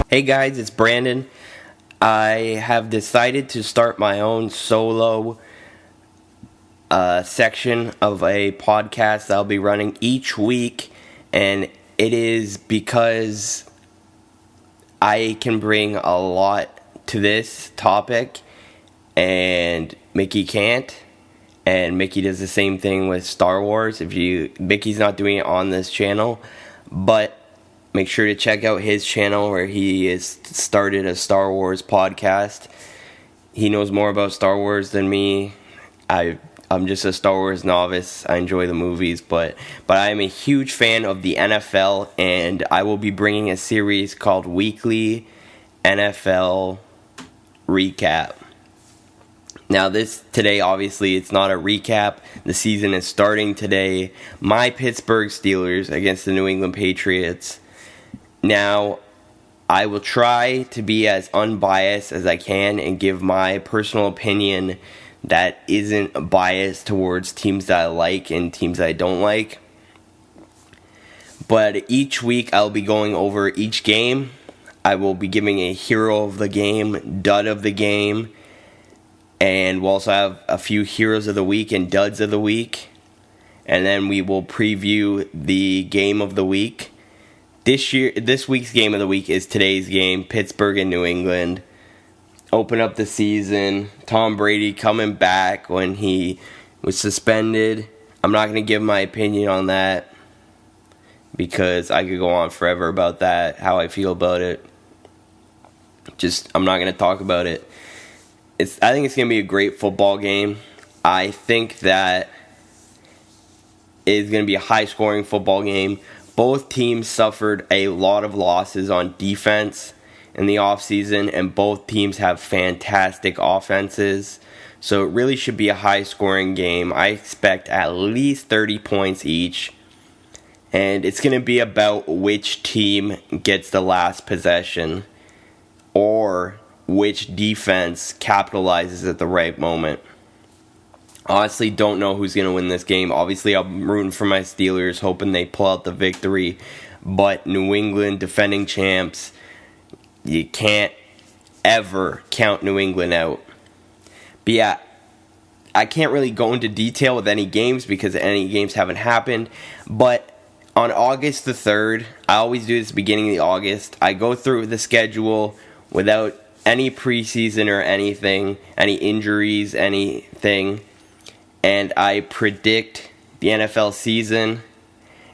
Hey guys, it's Brandon. I have decided to start my own solo section of a podcast I'll be running each week, and it is because I can bring a lot to this topic, and Mickey can't. And Mickey does the same thing with Star Wars. Mickey's not doing it on this channel, but make sure to check out his channel where he has started a Star Wars podcast. He knows more about Star Wars than me. I'm just a Star Wars novice. I enjoy the movies, but I am a huge fan of the NFL, and I will be bringing a series called Weekly NFL Recap. Now today, obviously, it's not a recap. The season is starting today. My Pittsburgh Steelers against the New England Patriots. Now, I will try to be as unbiased as I can and give my personal opinion that isn't biased towards teams that I like and teams that I don't like. But each week, I'll be going over each game. I will be giving a hero of the game, dud of the game, and we'll also have a few heroes of the week and duds of the week. And then we will preview the game of the week. This week's game of the week is today's game, Pittsburgh and New England. Open up the season. Tom Brady coming back when he was suspended. I'm not going to give my opinion on that because I could go on forever about that, how I feel about it. I'm not going to talk about it. I think it's going to be a great football game. I think that it's going to be a high-scoring football game. Both teams suffered a lot of losses on defense in the offseason, and both teams have fantastic offenses. So it really should be a high-scoring game. I expect at least 30 points each. And it's going to be about which team gets the last possession or which defense capitalizes at the right moment. Honestly, don't know who's going to win this game. Obviously, I'm rooting for my Steelers, hoping they pull out the victory. But New England, defending champs, you can't ever count New England out. But yeah, I can't really go into detail with any games because any games haven't happened. But on August the 3rd, I always do this beginning of August, I go through the schedule without any preseason or anything, any injuries, anything. And I predict the NFL season,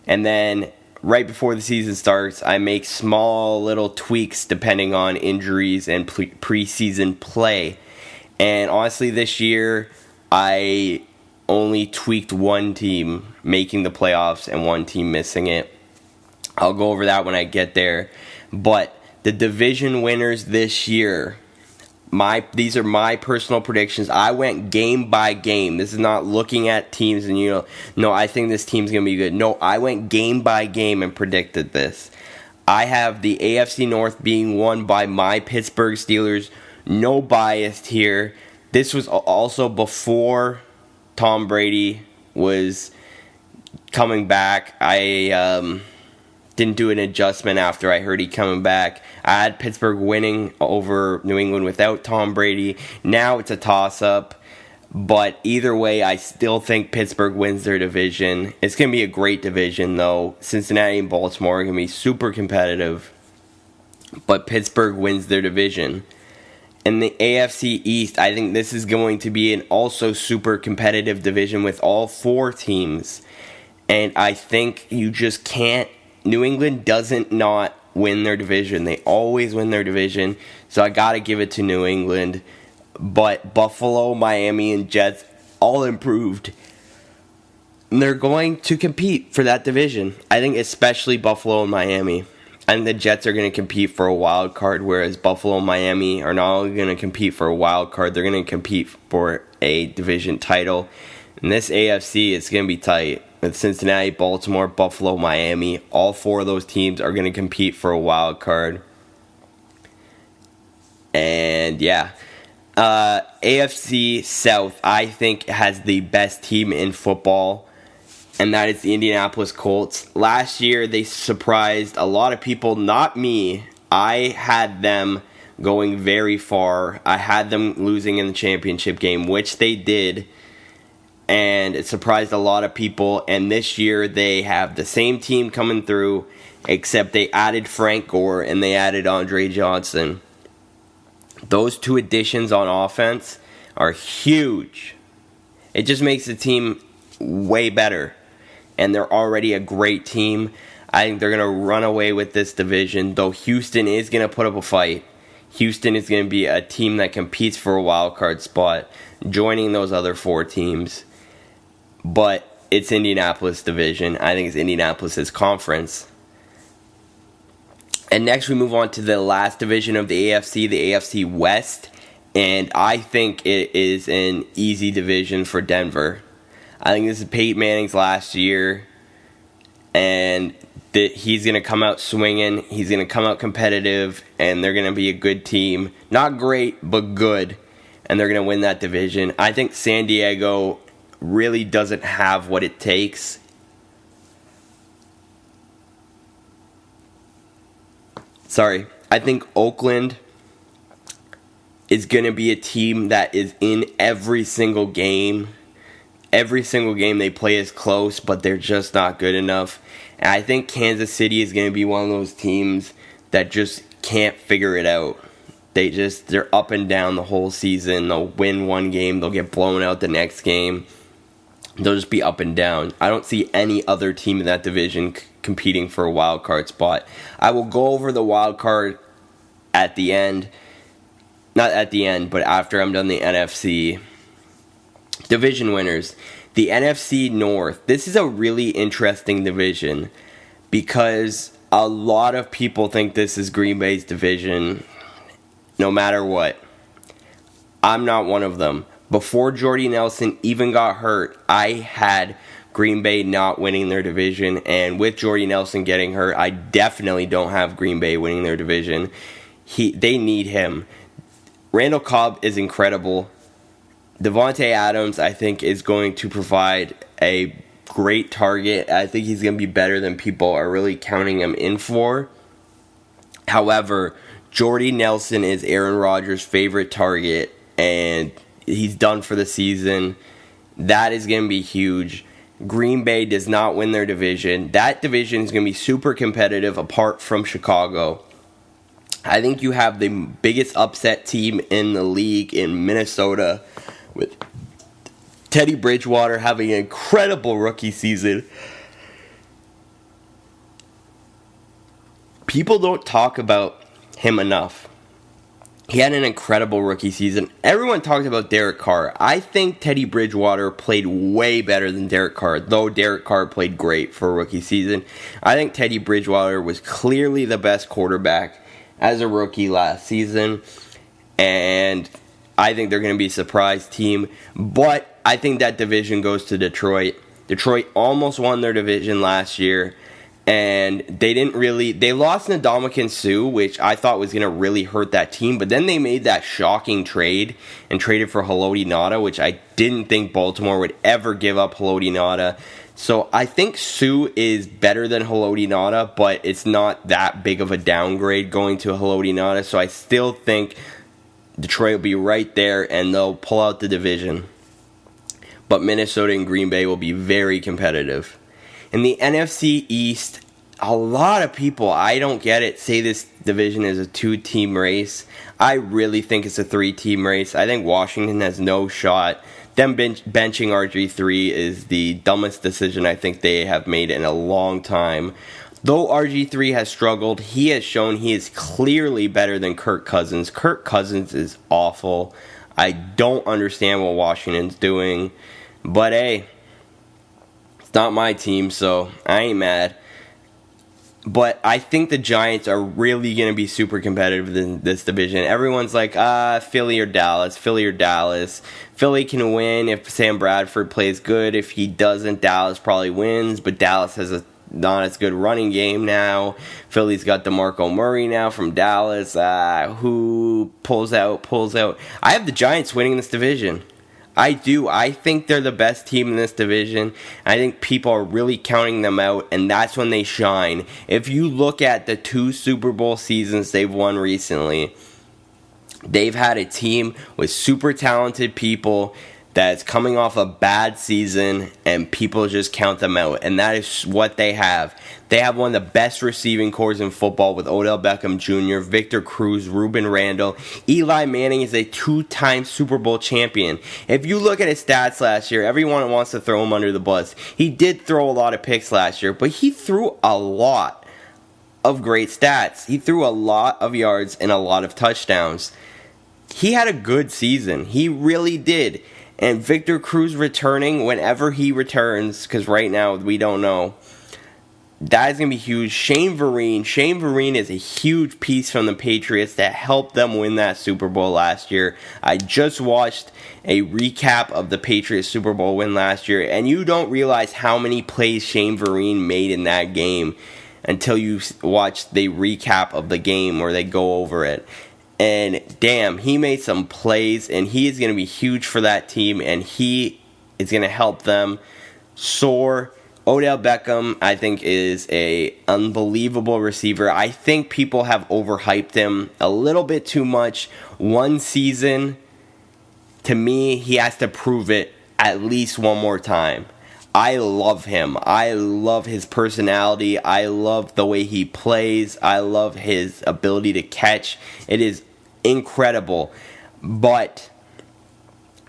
and then right before the season starts, I make small little tweaks depending on injuries and preseason play. And honestly, this year, I only tweaked one team making the playoffs and one team missing it. I'll go over that when I get there. But the division winners this year, these are my personal predictions. I went game by game. This is not looking at teams and no, I think this team's going to be good. No, I went game by game and predicted this. I have the AFC North being won by my Pittsburgh Steelers. No bias here. This was also before Tom Brady was coming back. I didn't do an adjustment after I heard he coming back. I had Pittsburgh winning over New England without Tom Brady. Now it's a toss-up. But either way, I still think Pittsburgh wins their division. It's going to be a great division, though. Cincinnati and Baltimore are going to be super competitive. But Pittsburgh wins their division. In the AFC East, I think this is going to be an also super competitive division with all four teams. And I think you just can't. New England doesn't not win their division. They always win their division. So I got to give it to New England. But Buffalo, Miami, and Jets all improved. And they're going to compete for that division. I think especially Buffalo and Miami. I think the Jets are going to compete for a wild card, whereas Buffalo and Miami are not only going to compete for a wild card, they're going to compete for a division title. And this AFC is going to be tight. With Cincinnati, Baltimore, Buffalo, Miami, all four of those teams are going to compete for a wild card. And yeah, AFC South, I think, has the best team in football. and that is the Indianapolis Colts. Last year, they surprised a lot of people, not me. I had them going very far. I had them losing in the championship game, which they did, and it surprised a lot of people. And this year they have the same team coming through, except they added Frank Gore and they added Andre Johnson. Those two additions on offense are huge. It just makes the team way better, and they're already a great team. I think they're going to run away with this division, though Houston is going to put up a fight. Houston is going to be a team that competes for a wild card spot, joining those other 4 teams. But it's Indianapolis division. I think it's Indianapolis' conference. And next we move on to the last division of the AFC West. And I think it is an easy division for Denver. I think this is Peyton Manning's last year. And he's going to come out swinging. He's going to come out competitive. And they're going to be a good team. Not great, but good. And they're going to win that division. I think San Diego really doesn't have what it takes. I think Oakland is going to be a team that is in every single game. Every single game they play is close, but they're just not good enough. And I think Kansas City is going to be one of those teams that just can't figure it out. They're up and down the whole season. They'll win one game, they'll get blown out the next game. They'll just be up and down. I don't see any other team in that division competing for a wild card spot. I will go over the wild card at the end. Not at the end, but after I'm done the NFC division winners. The NFC North. This is a really interesting division because a lot of people think this is Green Bay's division no matter what. I'm not one of them. Before Jordy Nelson even got hurt, I had Green Bay not winning their division. And with Jordy Nelson getting hurt, I definitely don't have Green Bay winning their division. They need him. Randall Cobb is incredible. Devontae Adams, I think, is going to provide a great target. I think he's going to be better than people are really counting him in for. However, Jordy Nelson is Aaron Rodgers' favorite target, and he's done for the season. That is going to be huge. Green Bay does not win their division. That division is going to be super competitive apart from Chicago. I think you have the biggest upset team in the league in Minnesota with Teddy Bridgewater having an incredible rookie season. People don't talk about him enough. He had an incredible rookie season. Everyone talked about Derek Carr. I think Teddy Bridgewater played way better than Derek Carr, though Derek Carr played great for a rookie season. I think Teddy Bridgewater was clearly the best quarterback as a rookie last season, and I think they're going to be a surprise team. But I think that division goes to Detroit. Detroit almost won their division last year. And they lost Ndamukong Suh, which I thought was going to really hurt that team. But then they made that shocking trade and traded for Haloti Ngata, which I didn't think Baltimore would ever give up Haloti Ngata. So I think Suh is better than Haloti Ngata, but it's not that big of a downgrade going to Haloti Ngata. So I still think Detroit will be right there and they'll pull out the division. But Minnesota and Green Bay will be very competitive. In the NFC East, a lot of people, I don't get it, say this division is a 2-team race. I really think it's a 3-team race. I think Washington has no shot. Them benching RG3 is the dumbest decision I think they have made in a long time. Though RG3 has struggled, he has shown he is clearly better than Kirk Cousins. Kirk Cousins is awful. I don't understand what Washington's doing. But hey, not my team, so I ain't mad. But I think the Giants are really going to be super competitive in this division. Everyone's like, Philly or Dallas, Philly or Dallas. Philly can win if Sam Bradford plays good. If he doesn't, Dallas probably wins. But Dallas has a not as good running game now. Philly's got DeMarco Murray now from Dallas. Who pulls out? I have the Giants winning this division. I do. I think they're the best team in this division. I think people are really counting them out, and that's when they shine. If you look at the 2 Super Bowl seasons they've won recently, they've had a team with super talented people that's coming off a bad season, and people just count them out. And that is what they have. They have one of the best receiving corps in football with Odell Beckham Jr., Victor Cruz, Ruben Randall. Eli Manning is a 2-time Super Bowl champion. If you look at his stats last year, everyone wants to throw him under the bus. He did throw a lot of picks last year, but he threw a lot of great stats. He threw a lot of yards and a lot of touchdowns. He had a good season. He really did. And Victor Cruz returning whenever he returns, because right now we don't know, that is going to be huge. Shane Vereen is a huge piece from the Patriots that helped them win that Super Bowl last year. I just watched a recap of the Patriots Super Bowl win last year, and you don't realize how many plays Shane Vereen made in that game until you watch the recap of the game where they go over it. And damn, he made some plays, and he is going to be huge for that team, and he is going to help them soar. Odell Beckham, I think, is a unbelievable receiver. I think people have overhyped him a little bit too much. One season, to me, he has to prove it at least one more time. I love him. I love his personality. I love the way he plays. I love his ability to catch. It is incredible. But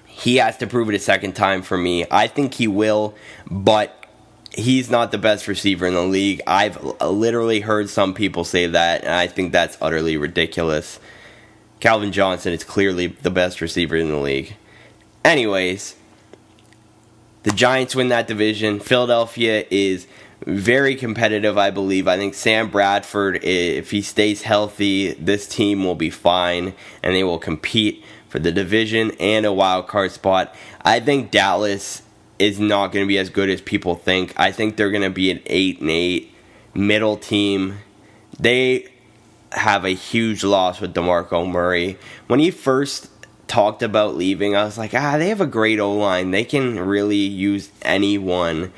he has to prove it a second time for me. I think he will, but he's not the best receiver in the league. I've literally heard some people say that, and I think that's utterly ridiculous. Calvin Johnson is clearly the best receiver in the league. Anyways, the Giants win that division. Philadelphia is very competitive, I believe. I think Sam Bradford, if he stays healthy, this team will be fine, and they will compete for the division and a wild card spot. I think Dallas is not going to be as good as people think. I think they're going to be an 8-8 middle team. They have a huge loss with DeMarco Murray. When he first talked about leaving, I was like, they have a great O-line. They can really use anyone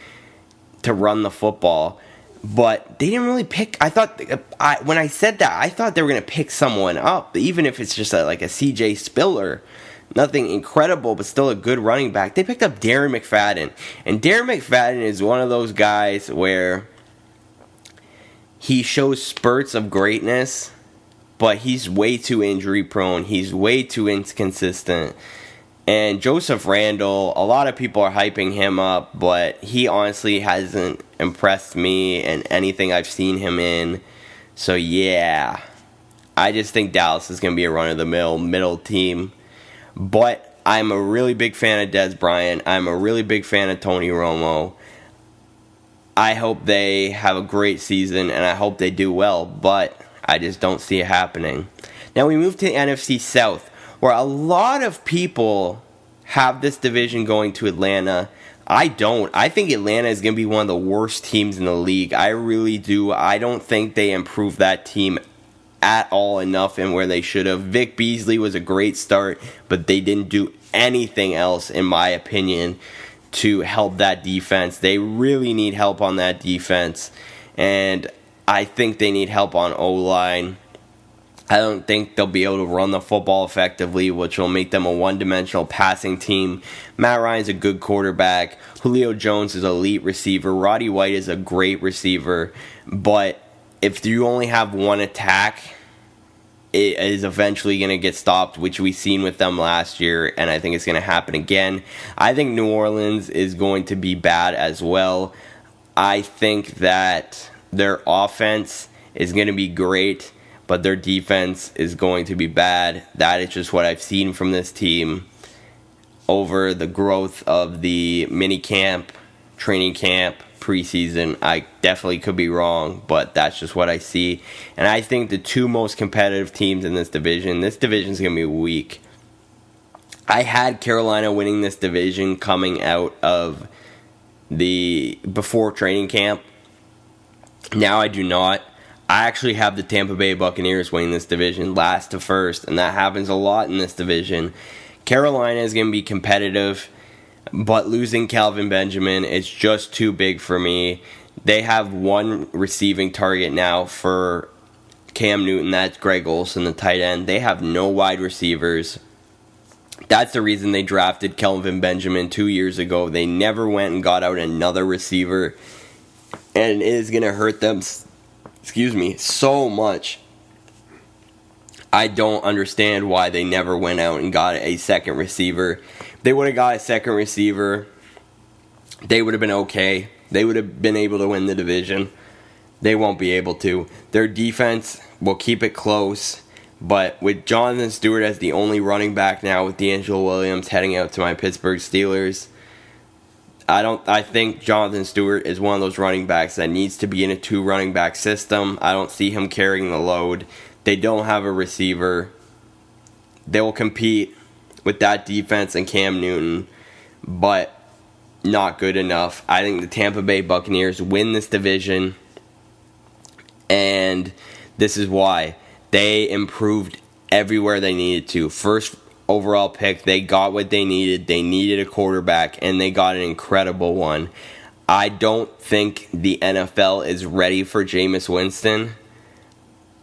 to run the football. But they didn't really pick. When I said that, I thought they were going to pick someone up, even if it's just like a CJ Spiller. Nothing incredible, but still a good running back. They picked up Darren McFadden. And Darren McFadden is one of those guys where he shows spurts of greatness, but he's way too injury prone. He's way too inconsistent. And Joseph Randle, a lot of people are hyping him up, but he honestly hasn't impressed me in anything I've seen him in. So yeah, I just think Dallas is going to be a run-of-the-mill middle team. But I'm a really big fan of Dez Bryant. I'm a really big fan of Tony Romo. I hope they have a great season, and I hope they do well, but I just don't see it happening. Now we move to the NFC South, where a lot of people have this division going to Atlanta. I don't. I think Atlanta is going to be one of the worst teams in the league. I really do. I don't think they improved that team at all enough and where they should have. Vic Beasley was a great start, but they didn't do anything else, in my opinion, to help that defense. They really need help on that defense, and I think they need help on O-line. I don't think they'll be able to run the football effectively, which will make them a one-dimensional passing team. Matt Ryan's a good quarterback. Julio Jones is an elite receiver. Roddy White is a great receiver. But if you only have one attack, it is eventually going to get stopped, which we've seen with them last year, and I think it's going to happen again. I think New Orleans is going to be bad as well. I think that their offense is going to be great, but their defense is going to be bad. That is just what I've seen from this team over the growth of the mini camp, training camp, preseason. I definitely could be wrong, but that's just what I see. And I think the two most competitive teams in this division is going to be weak. I had Carolina winning this division coming out of before training camp. Now I do not. I actually have the Tampa Bay Buccaneers winning this division last to first, and that happens a lot in this division. Carolina is going to be competitive, but losing Kelvin Benjamin is just too big for me. They have one receiving target now for Cam Newton. That's Greg Olsen, the tight end. They have no wide receivers. That's the reason they drafted Kelvin Benjamin 2 years ago. They never went and got out another receiver, and it is going to hurt them, so much. I don't understand why they never went out and got a second receiver. If they would have got a second receiver, they would have been okay. They would have been able to win the division. They won't be able to. Their defense will keep it close, but with Jonathan Stewart as the only running back now, with DeAngelo Williams heading out to my Pittsburgh Steelers, I think Jonathan Stewart is one of those running backs that needs to be in a 2 running back system. I don't see him carrying the load. They don't have a receiver. They will compete with that defense and Cam Newton, but not good enough. I think the Tampa Bay Buccaneers win this division, and this is why. They improved everywhere they needed to. First overall pick, they got what they needed. They needed a quarterback, and they got an incredible one. I don't think the NFL is ready for Jameis Winston.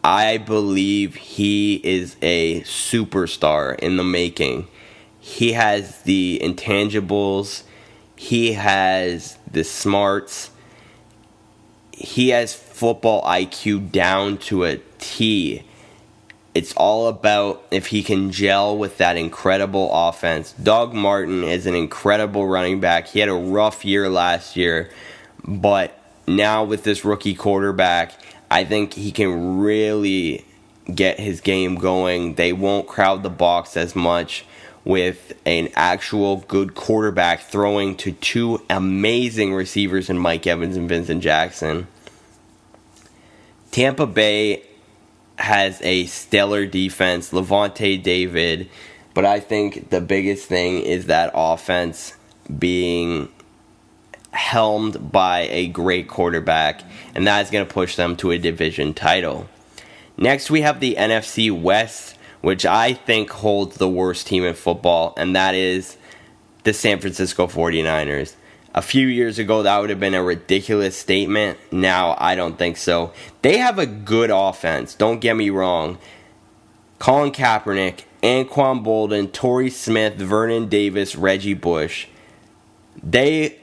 I believe he is a superstar in the making. He has the intangibles. He has the smarts. He has football IQ down to a T. It's all about if he can gel with that incredible offense. Doug Martin is an incredible running back. He had a rough year last year, but now with this rookie quarterback, I think he can really get his game going. They won't crowd the box as much with an actual good quarterback throwing to 2 amazing receivers in Mike Evans and Vincent Jackson. Tampa Bay has a stellar defense, Levante David, but I think the biggest thing is that offense being helmed by a great quarterback, and that is going to push them to a division title. Next, we have the NFC West, which I think holds the worst team in football, and that is the San Francisco 49ers. A few years ago, that would have been a ridiculous statement. Now, I don't think so. They have a good offense, don't get me wrong. Colin Kaepernick, Anquan Bolden, Torrey Smith, Vernon Davis, Reggie Bush. They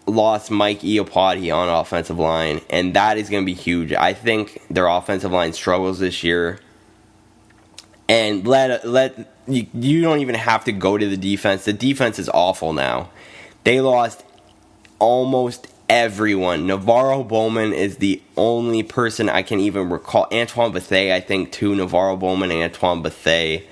lost Mike Iupati on offensive line, and that is going to be huge. I think their offensive line struggles this year. And you don't even have to go to the defense. The defense is awful now. They lost almost everyone. Navarro Bowman is the only person I can even recall. Antoine Bethea, I think, too. Navarro Bowman and Antoine Bethea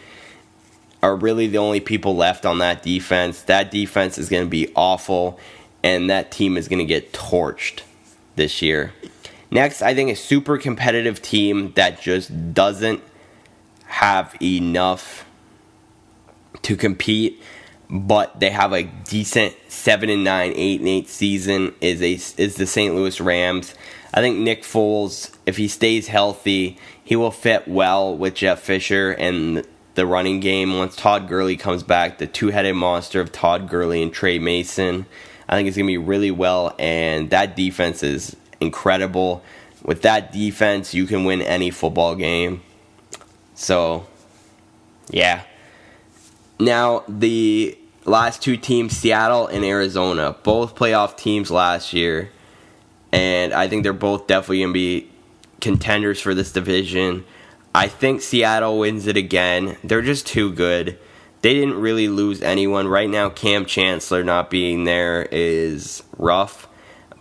are really the only people left on that defense. That defense is going to be awful, and that team is going to get torched this year. Next, I think a super competitive team that just doesn't have enough to compete, but they have a decent 7-9, 8-8 season is the St. Louis Rams. I think Nick Foles, if he stays healthy, he will fit well with Jeff Fisher and the running game. Once Todd Gurley comes back, the two-headed monster of Todd Gurley and Trey Mason, I think it's going to be really well, and that defense is incredible. With that defense, you can win any football game. So, yeah. Now, the last two teams, Seattle and Arizona, both playoff teams last year, and I think they're both definitely going to be contenders for this division. I think Seattle wins it again. They're just too good. They didn't really lose anyone. Right now, Cam Chancellor not being there is rough,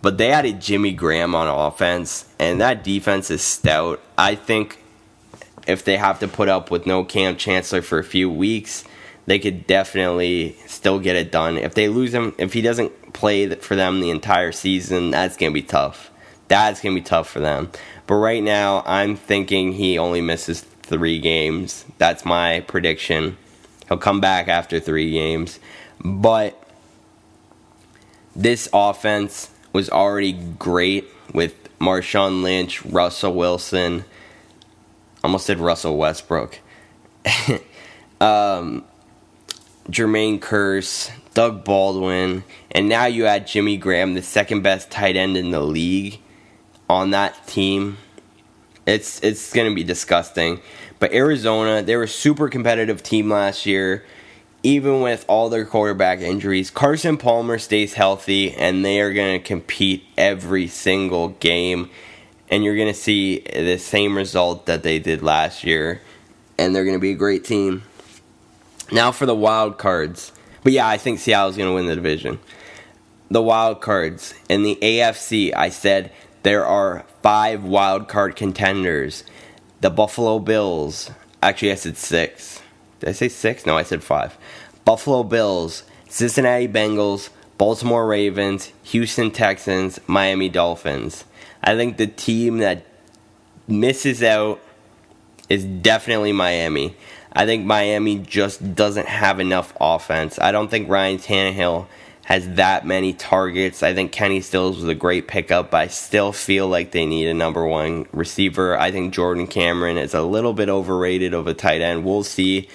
but they added Jimmy Graham on offense, and that defense is stout. I think if they have to put up with no Cam Chancellor for a few weeks, they could definitely still get it done. If they lose him, if he doesn't play for them the entire season, that's going to be tough. That's going to be tough for them. But right now, I'm thinking he only misses 3 games. That's my prediction. He'll come back after 3 games. But this offense was already great with Marshawn Lynch, Russell Wilson. Almost said Russell Westbrook. Jermaine Kearse, Doug Baldwin, and now you add Jimmy Graham, the second best tight end in the league, on that team. It's going to be disgusting. But Arizona, they were a super competitive team last year, even with all their quarterback injuries. Carson Palmer stays healthy, and they are going to compete every single game. And you're going to see the same result that they did last year. And they're going to be a great team. Now for the wild cards. But yeah, I think Seattle's going to win the division. The wild cards. In the AFC, I said there are 5 wild card contenders. The Buffalo Bills. Actually, I said 6. Did I say 6? No, I said 5. Buffalo Bills, Cincinnati Bengals, Baltimore Ravens, Houston Texans, Miami Dolphins. I think the team that misses out is definitely Miami. I think Miami just doesn't have enough offense. I don't think Ryan Tannehill has that many targets. I think Kenny Stills was a great pickup, but I still feel like they need a number 1 receiver. I think Jordan Cameron is a little bit overrated of a tight end. We'll see.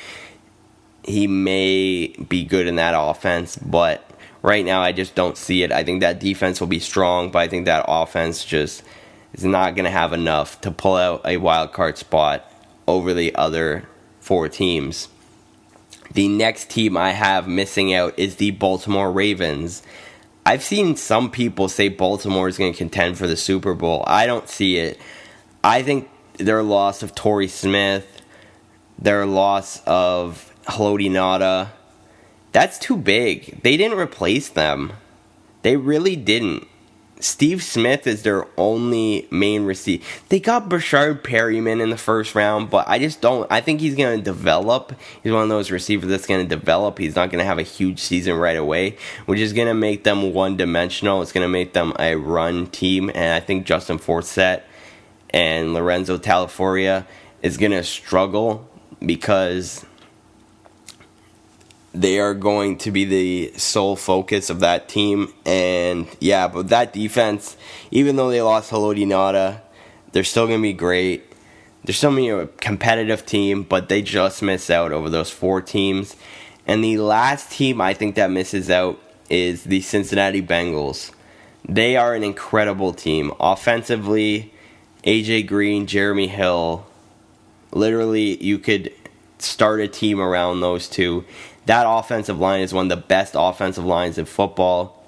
He may be good in that offense, but right now I just don't see it. I think that defense will be strong, but I think that offense just is not going to have enough to pull out a wild card spot over the other 4 teams. The next team I have missing out is the Baltimore Ravens. I've seen some people say Baltimore is going to contend for the Super Bowl. I don't see it. I think their loss of Torrey Smith, their loss of Haloti Ngata, that's too big. They didn't replace them. They really didn't. Steve Smith is their only main receiver. They got Brashard Perryman in the first round, but I just don't. I think he's going to develop. He's one of those receivers that's going to develop. He's not going to have a huge season right away, which is going to make them one-dimensional. It's going to make them a run team, and I think Justin Forsett and Lorenzo Tagliafico is going to struggle because they are going to be the sole focus of that team. And yeah, but that defense, even though they lost Haloti Ngata, they're still going to be great. They're still going to be a competitive team, but they just miss out over those 4 teams. And the last team I think that misses out is the Cincinnati Bengals. They are an incredible team. Offensively, AJ Green, Jeremy Hill, literally you could start a team around those 2. That offensive line is one of the best offensive lines in football.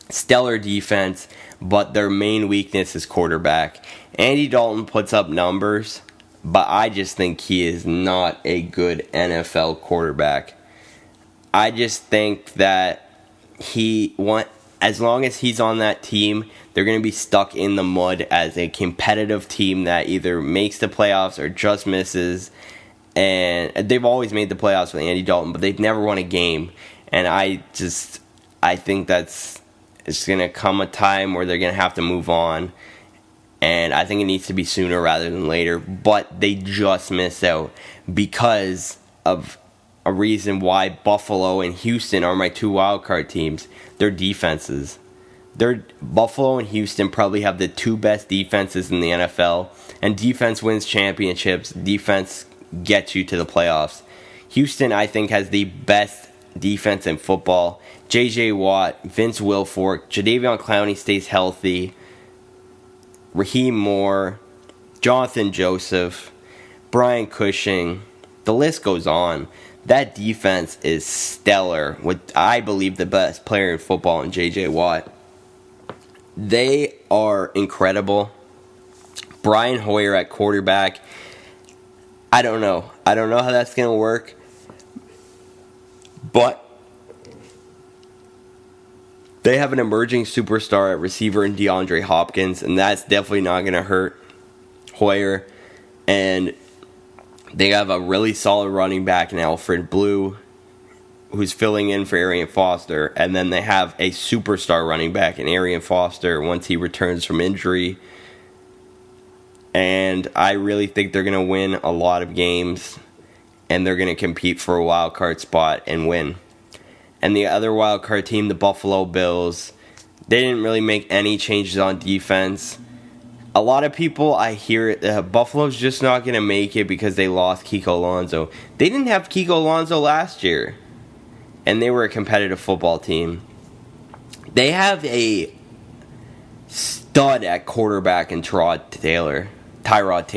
Stellar defense, but their main weakness is quarterback. Andy Dalton puts up numbers, but I just think he is not a good NFL quarterback. I just think that as long as he's on that team, they're going to be stuck in the mud as a competitive team that either makes the playoffs or just misses. And they've always made the playoffs with Andy Dalton, but they've never won a game. And I think it's going to come a time where they're going to have to move on. And I think it needs to be sooner rather than later. But they just miss out because of a reason why Buffalo and Houston are my 2 wildcard teams. Their defenses. Buffalo and Houston probably have the 2 best defenses in the NFL. And defense wins championships. Defense gets you to the playoffs. Houston, I think, has the best defense in football. J.J. Watt, Vince Wilfork, Jadeveon Clowney stays healthy, Raheem Moore, Jonathan Joseph, Brian Cushing. The list goes on. That defense is stellar with, I believe, the best player in football in J.J. Watt. They are incredible. Brian Hoyer at quarterback. I don't know how that's going to work. But they have an emerging superstar at receiver in DeAndre Hopkins, and that's definitely not going to hurt Hoyer. And they have a really solid running back in Alfred Blue, who's filling in for Arian Foster. And then they have a superstar running back in Arian Foster once he returns from injury. And I really think they're going to win a lot of games, and they're going to compete for a wild card spot and win. And the other wild card team, the Buffalo Bills, they didn't really make any changes on defense. A lot of people, I hear Buffalo's just not going to make it because they lost Kiko Alonso. They didn't have Kiko Alonso last year. and they were a competitive football team. They have a stud at quarterback in Tyrod Taylor. Tyrod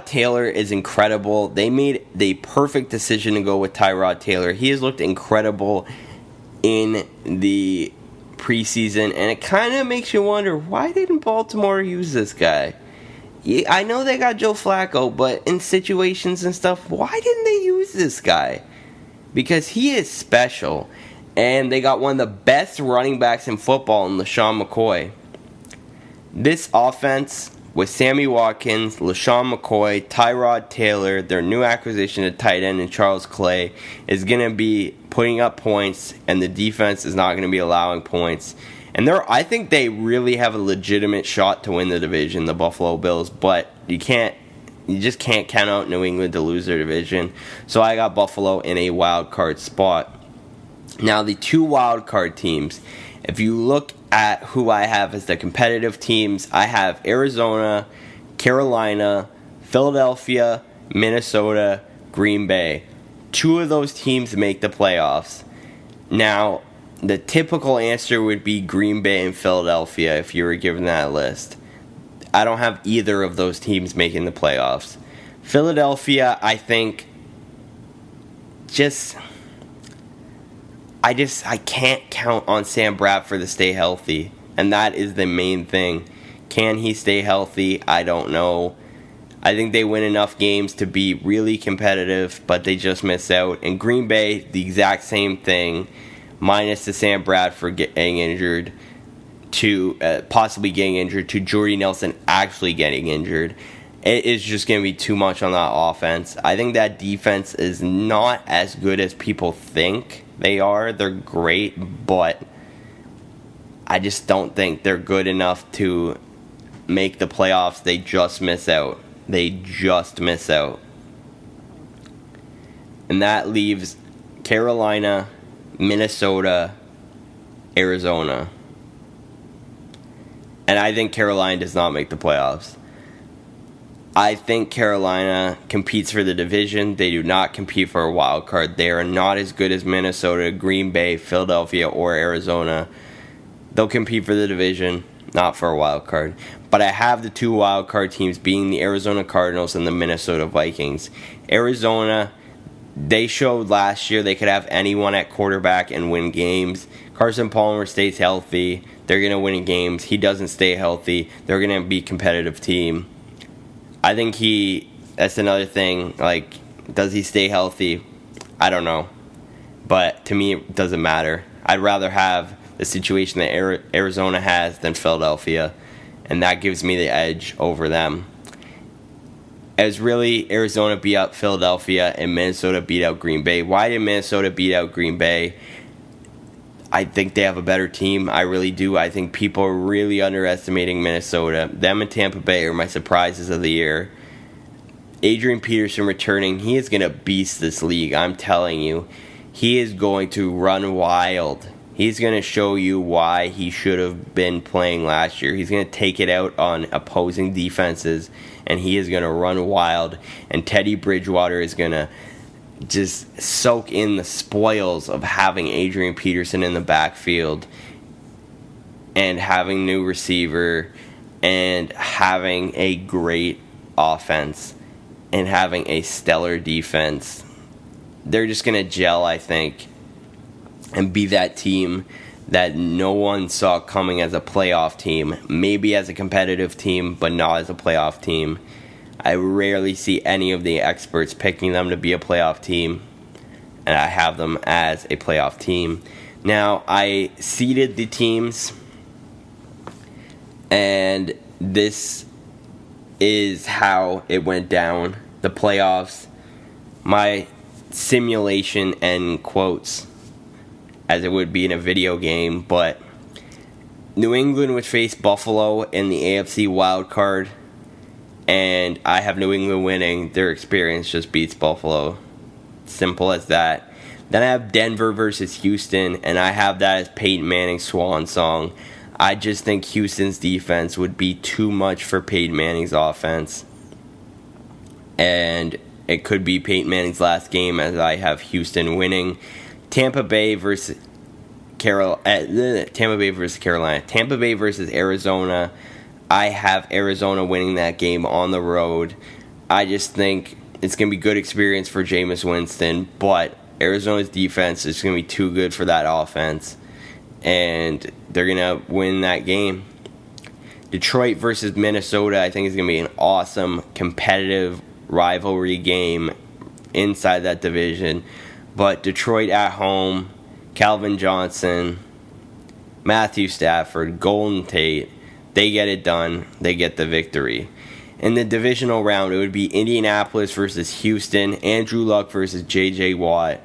Taylor is incredible. They made the perfect decision to go with Tyrod Taylor. He has looked incredible in the preseason, and it kind of makes you wonder, why didn't Baltimore use this guy? I know they got Joe Flacco, but in situations and stuff, why didn't they use this guy? Because he is special, and they got one of the best running backs in football in LeSean McCoy. This offense with Sammy Watkins, LeSean McCoy, Tyrod Taylor, their new acquisition at tight end, and Charles Clay, is going to be putting up points, and the defense is not going to be allowing points. And I think they really have a legitimate shot to win the division, the Buffalo Bills, but you just can't count out New England to lose their division. So I got Buffalo in a wild card spot. Now, the two wild card teams, if you look at who I have as the competitive teams, I have Arizona, Carolina, Philadelphia, Minnesota, Green Bay. Two of those teams make the playoffs. Now, the typical answer would be Green Bay and Philadelphia if you were given that list. I don't have either of those teams making the playoffs. Philadelphia, I think, I can't count on Sam Bradford to stay healthy, and that is the main thing. Can he stay healthy? I don't know. I think they win enough games to be really competitive, but they just miss out. In Green Bay, the exact same thing, minus the Sam Bradford getting injured, to possibly getting injured, to Jordy Nelson actually getting injured. It is just going to be too much on that offense. I think that defense is not as good as people think they are. They're great, but I just don't think they're good enough to make the playoffs. They just miss out. And that leaves Carolina, Minnesota, Arizona. And I think Carolina does not make the playoffs. I think Carolina competes for the division. They do not compete for a wild card. They are not as good as Minnesota, Green Bay, Philadelphia, or Arizona. They'll compete for the division, not for a wild card. But I have the two wild card teams being the Arizona Cardinals and the Minnesota Vikings. Arizona, they showed last year they could have anyone at quarterback and win games. Carson Palmer stays healthy. They're going to win games. He doesn't stay healthy. They're going to be a competitive team. I think that's another thing, does he stay healthy? I don't know. But to me, it doesn't matter. I'd rather have the situation that Arizona has than Philadelphia, and that gives me the edge over them. As really, Arizona beat out Philadelphia and Minnesota beat out Green Bay. Why did Minnesota beat out Green Bay? I think they have a better team. I really do. I think people are really underestimating Minnesota. Them and Tampa Bay are my surprises of the year. Adrian Peterson returning, he is going to beast this league. I'm telling you. He is going to run wild. He's going to show you why he should have been playing last year. He's going to take it out on opposing defenses, and he is going to run wild. And Teddy Bridgewater is going to just soak in the spoils of having Adrian Peterson in the backfield and having new receiver and having a great offense and having a stellar defense. They're just going to gel, I think, and be that team that no one saw coming as a playoff team. Maybe as a competitive team, but not as a playoff team. I rarely see any of the experts picking them to be a playoff team, and I have them as a playoff team. Now, I seeded the teams, and this is how it went down. The playoffs, my simulation and quotes, as it would be in a video game, but New England would face Buffalo in the AFC wild card, and I have New England winning. Their experience just beats Buffalo. Simple as that. Then I have Denver versus Houston, and I have that as Peyton Manning's swan song. I just think Houston's defense would be too much for Peyton Manning's offense. And it could be Peyton Manning's last game, as I have Houston winning. Tampa Bay versus Carolina. Tampa Bay versus Arizona. I have Arizona winning that game on the road. I just think it's going to be good experience for Jameis Winston, but Arizona's defense is going to be too good for that offense, and they're going to win that game. Detroit versus Minnesota, I think is going to be an awesome, competitive rivalry game inside that division. But Detroit at home, Calvin Johnson, Matthew Stafford, Golden Tate, they get it done. They get the victory. In the divisional round, it would be Indianapolis versus Houston, Andrew Luck versus J.J. Watt.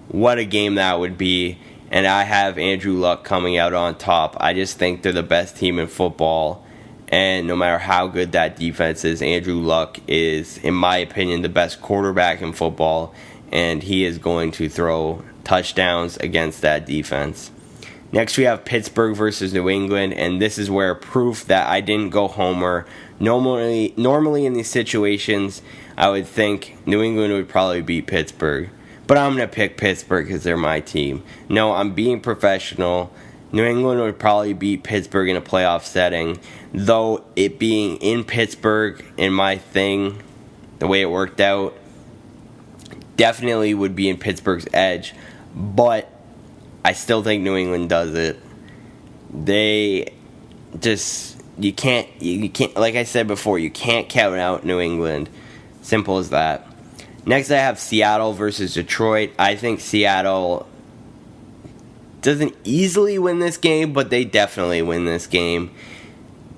What a game that would be. And I have Andrew Luck coming out on top. I just think they're the best team in football. And no matter how good that defense is, Andrew Luck is, in my opinion, the best quarterback in football. And he is going to throw touchdowns against that defense. Next, we have Pittsburgh versus New England, and this is where proof that I didn't go homer. Normally in these situations, I would think New England would probably beat Pittsburgh. But I'm going to pick Pittsburgh because they're my team. No, I'm being professional. New England would probably beat Pittsburgh in a playoff setting, though it being in Pittsburgh in my thing, the way it worked out, definitely would be in Pittsburgh's edge. But I still think New England does it. They just, you can't, like I said before, you can't count out New England. Simple as that. Next, I have Seattle versus Detroit. I think Seattle doesn't easily win this game, but they definitely win this game.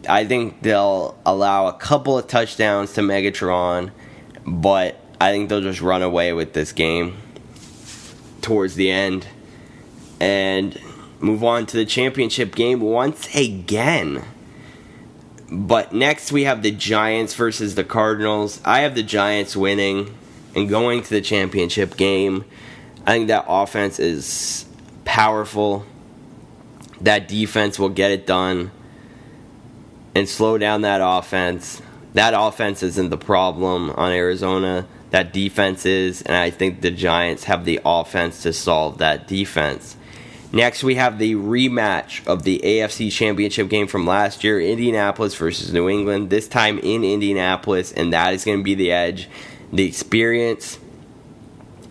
I think they'll allow a couple of touchdowns to Megatron, but I think they'll just run away with this game towards the end and move on to the championship game once again. But next we have the Giants versus the Cardinals. I have the Giants winning and going to the championship game. I think that offense is powerful. That defense will get it done and slow down that offense. That offense isn't the problem on Arizona. That defense is, and I think the Giants have the offense to solve that defense. Next, we have the rematch of the AFC Championship game from last year, Indianapolis versus New England, this time in Indianapolis, and that is going to be the edge. The experience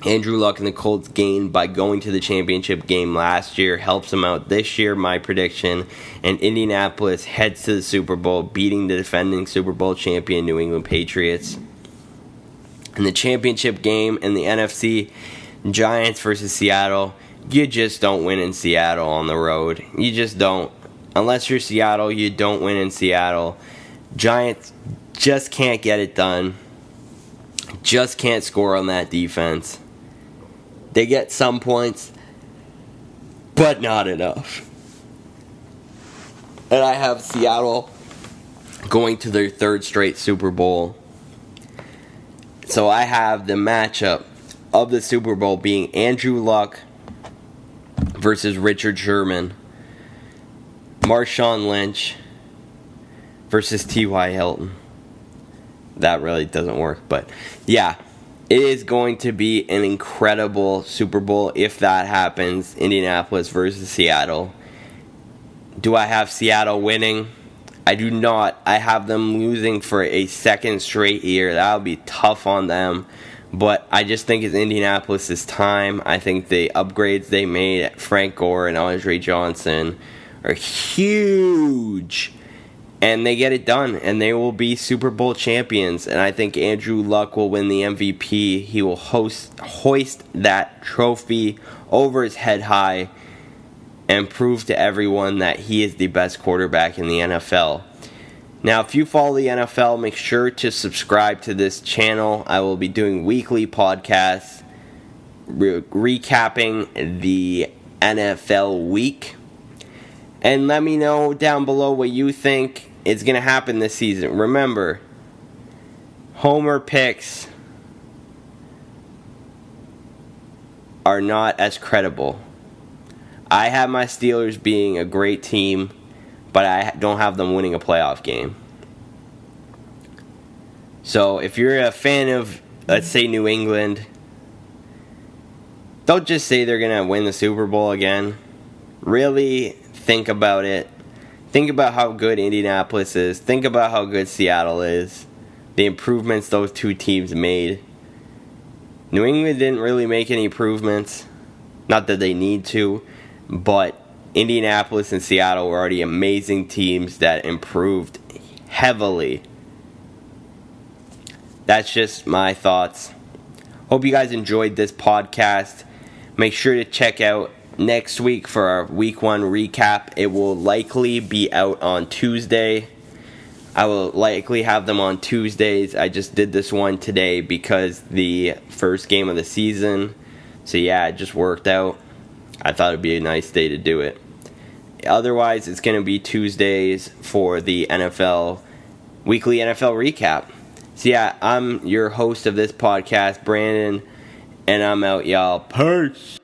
Andrew Luck and the Colts gained by going to the championship game last year helps them out this year, my prediction, and Indianapolis heads to the Super Bowl, beating the defending Super Bowl champion New England Patriots. In the championship game in the NFC, Giants versus Seattle, you just don't win in Seattle on the road. You just don't. Unless you're Seattle, you don't win in Seattle. Giants just can't get it done. Just can't score on that defense. They get some points, but not enough. And I have Seattle going to their third straight Super Bowl. So I have the matchup of the Super Bowl being Andrew Luck versus Richard Sherman, Marshawn Lynch versus T.Y. Hilton. That really doesn't work, but yeah, it is going to be an incredible Super Bowl if that happens. Indianapolis versus Seattle. Do I have Seattle winning? I do not. I have them losing for a second straight year. That would be tough on them. But I just think it's Indianapolis' time. I think the upgrades they made at Frank Gore and Andre Johnson are huge. And they get it done. And they will be Super Bowl champions. And I think Andrew Luck will win the MVP. He will hoist that trophy over his head high and prove to everyone that he is the best quarterback in the NFL. Now, if you follow the NFL, make sure to subscribe to this channel. I will be doing weekly podcasts recapping the NFL week. And let me know down below what you think is going to happen this season. Remember, homer picks are not as credible. I have my Steelers being a great team, but I don't have them winning a playoff game. So if you're a fan of let's say New England. Don't just say they're going to win the Super Bowl again. Really think about it. Think about how good Indianapolis is. Think about how good Seattle is. The improvements those two teams made. New England didn't really make any improvements. Not that they need to. But Indianapolis and Seattle were already amazing teams that improved heavily. That's just my thoughts. Hope you guys enjoyed this podcast. Make sure to check out next week for our Week 1 recap. It will likely be out on Tuesday. I will likely have them on Tuesdays. I just did this one today because the first game of the season. So yeah, it just worked out. I thought it'd be a nice day to do it. Otherwise, it's going to be Tuesdays for the weekly NFL recap. So yeah, I'm your host of this podcast, Brandon, and I'm out, y'all. Peace!